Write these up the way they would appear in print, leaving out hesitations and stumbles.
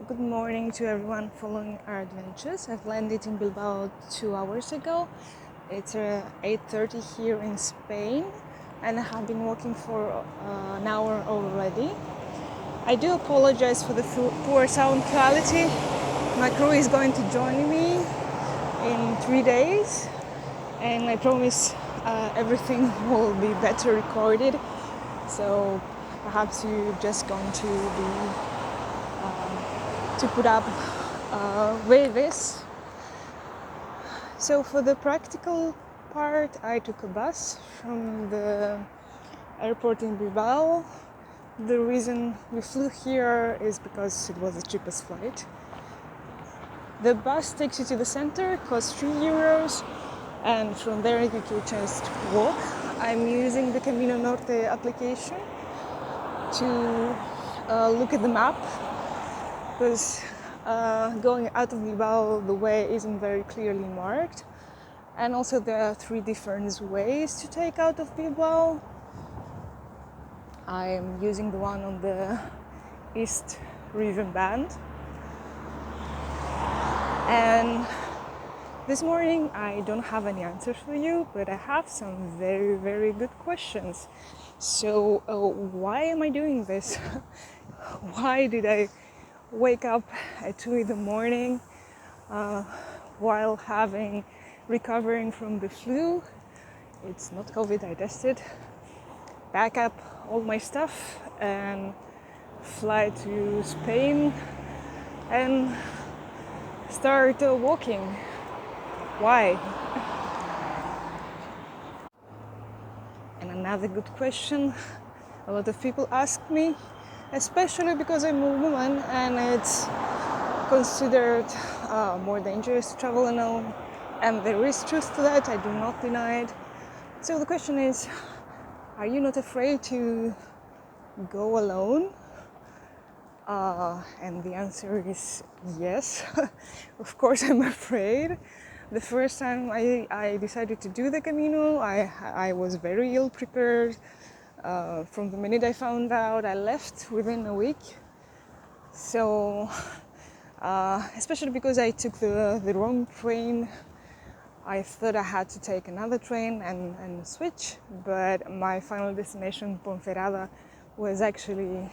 Good morning to everyone following our adventures. I've landed in Bilbao 2 hours ago. It's 8:30 here in Spain, and I have been walking for an hour already. I do apologize for the poor sound quality. My crew is going to join me in 3 days, and I promise everything will be better recorded. So perhaps you're just going to be to put up with this. So for the practical part, I took a bus from the airport in Bilbao. The reason we flew here is because it was the cheapest flight. The bus takes you to the center, costs €3, and from there you can just walk. I'm using the Camino Norte application to look at the map, because going out of Bilbao, the way isn't very clearly marked. And also there are 3 different ways to take out of Bilbao. I'm using the one on the East River Band. And this morning I don't have any answers for you, but I have some very, very good questions. So why am I doing this? Why did I wake up at 2 in the morning while recovering from the flu? It's not COVID, I tested. Pack up all my stuff and fly to Spain and start walking. Why? And another good question a lot of people ask me, especially because I'm a woman and it's considered more dangerous to travel alone, and there is truth to that, I do not deny it. So the question is, are you not afraid to go alone? And the answer is yes. Of course I'm afraid. The first time I decided to do the Camino, I was very ill prepared. From the minute I found out, I left within a week. So, especially because I took the wrong train, I thought I had to take another train and switch, but my final destination, Ponferrada, was actually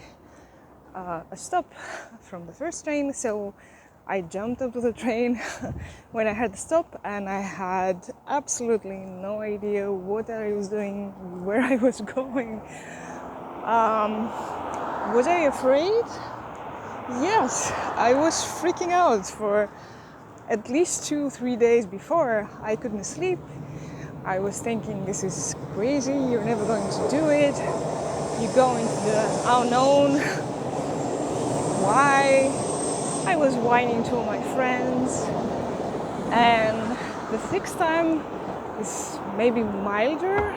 a stop from the first train. So I jumped onto the train when I had to stop, and I had absolutely no idea what I was doing, where I was going. Was I afraid? Yes, I was freaking out for at least 2-3 days before. I couldn't sleep. I was thinking, this is crazy, you're never going to do it. You go into the unknown. Why? I was whining to all my friends. And the 6th time is maybe milder,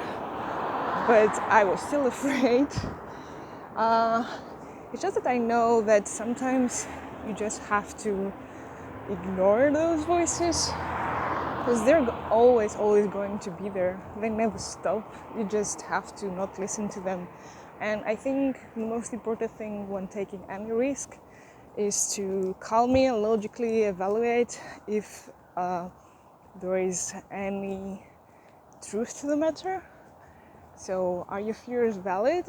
but I was still afraid. It's just that I know that sometimes you just have to ignore those voices, because they're always going to be there. They never stop. You just have to not listen to them. And I think the most important thing when taking any risk is to calmly and logically evaluate if there is any truth to the matter. So are your fears valid?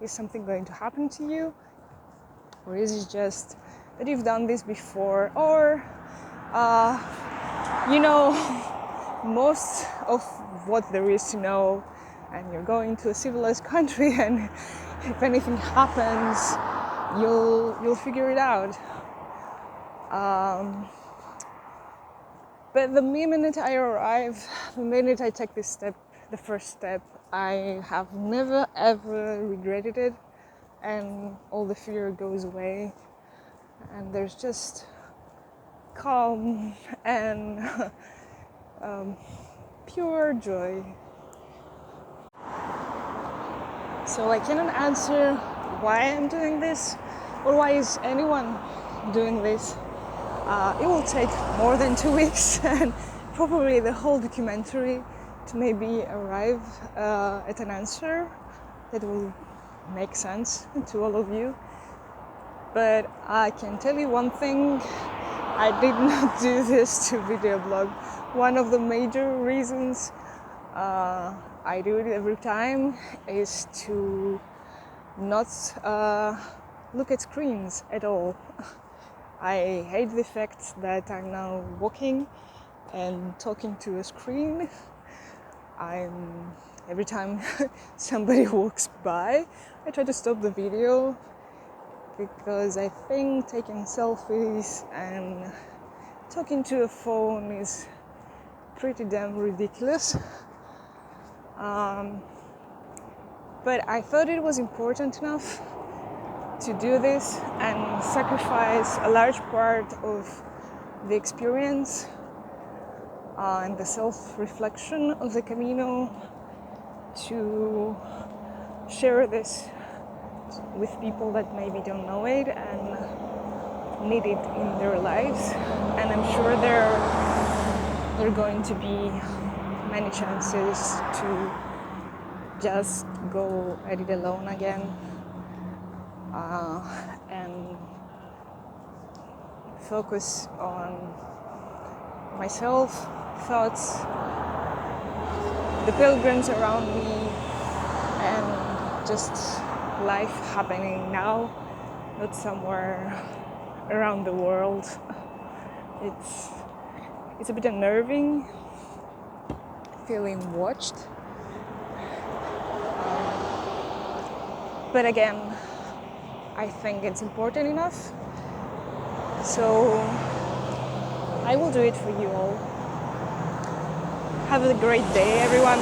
Is something going to happen to you? Or is it just that you've done this before? Or, you know most of what there is to know, and you're going to a civilized country, and if anything happens, you'll figure it out. But the minute I arrive, the minute I take this step, the first step, I have never ever regretted it, and all the fear goes away, and there's just calm and pure joy. So I cannot answer why I'm doing this, or why is anyone doing this. It will take more than 2 weeks and probably the whole documentary to maybe arrive at an answer that will make sense to all of you. But I can tell you one thing, I did not do this to video blog. One of the major reasons I do it every time is to not look at screens at all. I hate the fact that I'm now walking and talking to a screen. Every time somebody walks by, I try to stop the video because I think taking selfies and talking to a phone is pretty damn ridiculous. But I thought it was important enough to do this and sacrifice a large part of the experience and the self-reflection of the Camino to share this with people that maybe don't know it and need it in their lives. And I'm sure there are going to be many chances to just go at it alone again and focus on myself, thoughts, the pilgrims around me, and just life happening now, not somewhere around the world. It's a bit unnerving, feeling watched. But again, I think it's important enough. So I will do it for you all. Have a great day, everyone.